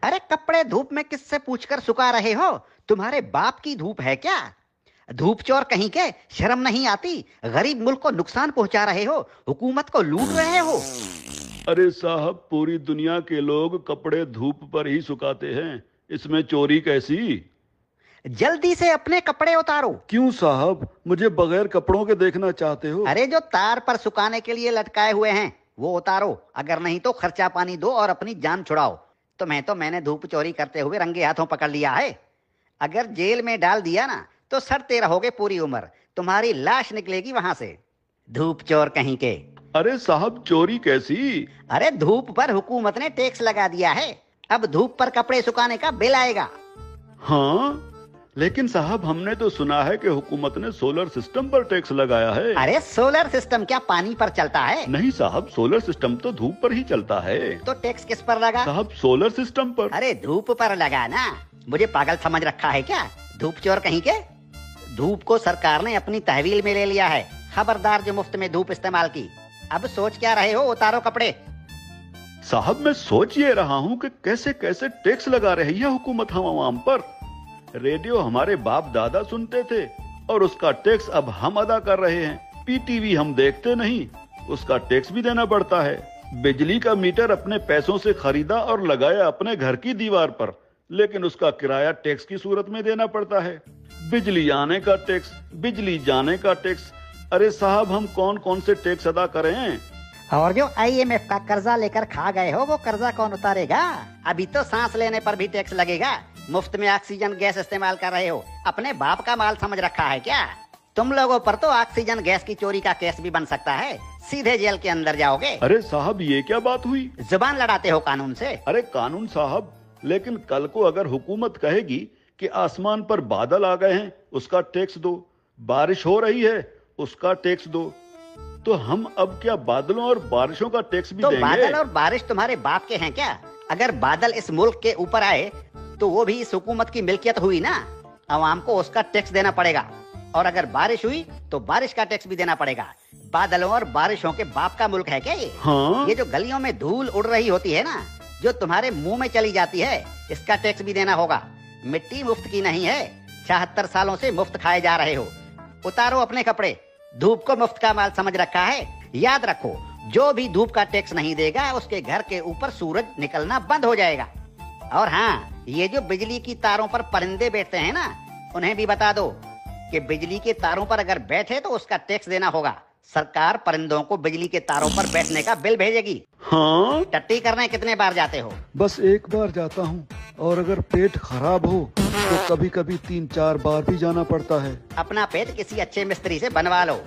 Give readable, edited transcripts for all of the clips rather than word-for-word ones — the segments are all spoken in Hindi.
अरे कपड़े धूप में किससे पूछकर सुखा रहे हो? तुम्हारे बाप की धूप है क्या? धूप चोर कहीं के, शर्म नहीं आती? गरीब मुल्क को नुकसान पहुंचा रहे हो, हुकूमत को लूट रहे हो। अरे साहब, पूरी दुनिया के लोग कपड़े धूप पर ही सुखाते हैं, इसमें चोरी कैसी? जल्दी से अपने कपड़े उतारो। क्यों साहब, मुझे बगैर कपड़ों के देखना चाहते हो? अरे जो तार पर सुखाने के लिए लटकाए हुए हैं वो उतारो, अगर नहीं तो खर्चा पानी दो और अपनी जान छुड़ाओ। मैंने धूप चोरी करते हुए रंगे हाथों पकड़ लिया है। अगर जेल में डाल दिया ना तो सड़ते रहोगे पूरी उम्र, तुम्हारी लाश निकलेगी वहां से। धूप चोर कहीं के। अरे साहब, चोरी कैसी? अरे धूप पर हुकूमत ने टैक्स लगा दिया है, अब धूप पर कपड़े सुखाने का बिल आएगा। हाँ, लेकिन साहब हमने तो सुना है कि हुकूमत ने सोलर सिस्टम पर टैक्स लगाया है। अरे सोलर सिस्टम क्या पानी पर चलता है? नहीं साहब, सोलर सिस्टम तो धूप पर ही चलता है। तो टैक्स किस पर लगा? साहब सोलर सिस्टम पर। अरे धूप पर लगा ना, मुझे पागल समझ रखा है क्या? धूप चोर कहीं के। धूप को सरकार ने अपनी तहवील में ले लिया है, खबरदार जो मुफ्त में धूप इस्तेमाल की। अब सोच क्या रहे हो? उतारो कपड़े। साहब मैं सोच ये रहा हूँ कि कैसे कैसे टैक्स लगा रही है हुकूमत हम आवाम पर। रेडियो हमारे बाप दादा सुनते थे और उसका टैक्स अब हम अदा कर रहे हैं। पीटीवी हम देखते नहीं, उसका टैक्स भी देना पड़ता है। बिजली का मीटर अपने पैसों से खरीदा और लगाया अपने घर की दीवार पर, लेकिन उसका किराया टैक्स की सूरत में देना पड़ता है। बिजली आने का टैक्स, बिजली जाने का टैक्स। अरे साहब, हम कौन कौन से टैक्स अदा करें? और जो IMF का कर्जा लेकर खा गए हो वो कर्जा कौन उतारेगा? अभी तो सांस लेने पर भी टैक्स लगेगा। मुफ्त में ऑक्सीजन गैस इस्तेमाल कर रहे हो, अपने बाप का माल समझ रखा है क्या? तुम लोगों पर तो ऑक्सीजन गैस की चोरी का केस भी बन सकता है, सीधे जेल के अंदर जाओगे। अरे साहब, ये क्या बात हुई? जुबान लड़ाते हो कानून से। अरे कानून साहब, लेकिन कल को अगर हुकूमत कहेगी कि आसमान पर बादल आ गए हैं उसका टैक्स दो, बारिश हो रही है उसका टैक्स दो, तो हम अब क्या बादलों और बारिशों का टैक्स भी देंगे? बादल और बारिश तुम्हारे बाप के हैं क्या? अगर बादल इस मुल्क के ऊपर आए तो वो भी इस हुकूमत की मिल्कियत हुई ना, अवाम को उसका टैक्स देना पड़ेगा। और अगर बारिश हुई तो बारिश का टैक्स भी देना पड़ेगा। बादलों और बारिशों के बाप का मुल्क है क्या ये? हाँ? ये जो गलियों में धूल उड़ रही होती है ना, जो तुम्हारे मुंह में चली जाती है, इसका टैक्स भी देना होगा। मिट्टी मुफ्त की नहीं है, 76 सालों से मुफ्त खाए जा रहे हो। उतारो अपने कपड़े, धूप को मुफ्त का माल समझ रखा है। याद रखो, जो भी धूप का टैक्स नहीं देगा उसके घर के ऊपर सूरज निकलना बंद हो जाएगा। और हाँ, ये जो बिजली की तारों पर परिंदे बैठते हैं ना, उन्हें भी बता दो कि बिजली के तारों पर अगर बैठे तो उसका टैक्स देना होगा। सरकार परिंदों को बिजली के तारों पर बैठने का बिल भेजेगी। हाँ? टट्टी करने कितने बार जाते हो? बस एक बार जाता हूँ, और अगर पेट खराब हो तो कभी कभी 3-4 बार भी जाना पड़ता है। अपना पेट किसी अच्छे मिस्त्री से बनवा लो।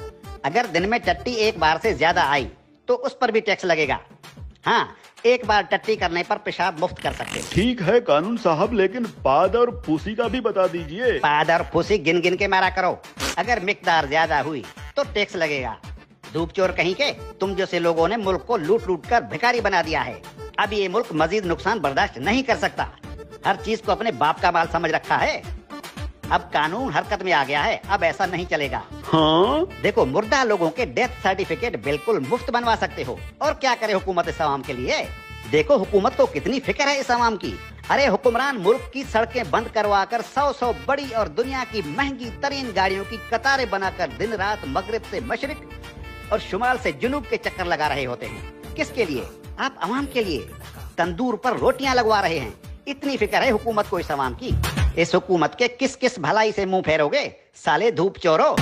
अगर दिन में टट्टी एक बार से ज्यादा आई तो उस पर भी टैक्स लगेगा। हाँ, एक बार टट्टी करने पर पेशाब मुफ्त कर सकते हो। ठीक है कानून साहब, लेकिन पाद और फूसी का भी बता दीजिए। पाद और फूसी गिन गिन के मारा करो, अगर मिकदार ज्यादा हुई तो टैक्स लगेगा। धूप चोर कहीं के, तुम जैसे लोगों ने मुल्क को लूट लूट कर भिखारी बना दिया है। अब ये मुल्क मजीद नुकसान बर्दाश्त नहीं कर सकता। हर चीज को अपने बाप का माल समझ रखा है। अब कानून हरकत में आ गया है, अब ऐसा नहीं चलेगा। हाँ? देखो, मुर्दा लोगों के डेथ सर्टिफिकेट बिल्कुल मुफ्त बनवा सकते हो। और क्या करे हुकूमत इस आवाम के लिए? देखो हुकूमत को कितनी फिक्र है इस आवाम की। अरे हुक्मरान मुल्क की सड़कें बंद करवाकर 100 बड़ी और दुनिया की महंगी तरीन गाड़ियों की कतारें बनाकर दिन रात मगरिब से मशरिक और शुमाल से जुनूब के चक्कर लगा रहे होते हैं। किसके लिए? आप आवाम के लिए। तंदूर पर रोटियां लगवा रहे हैं। इतनी फिक्र है हुकूमत को इस आवाम की। इस हुकूमत के किस किस भलाई से मुंह फेरोगे साले धूप चोरो।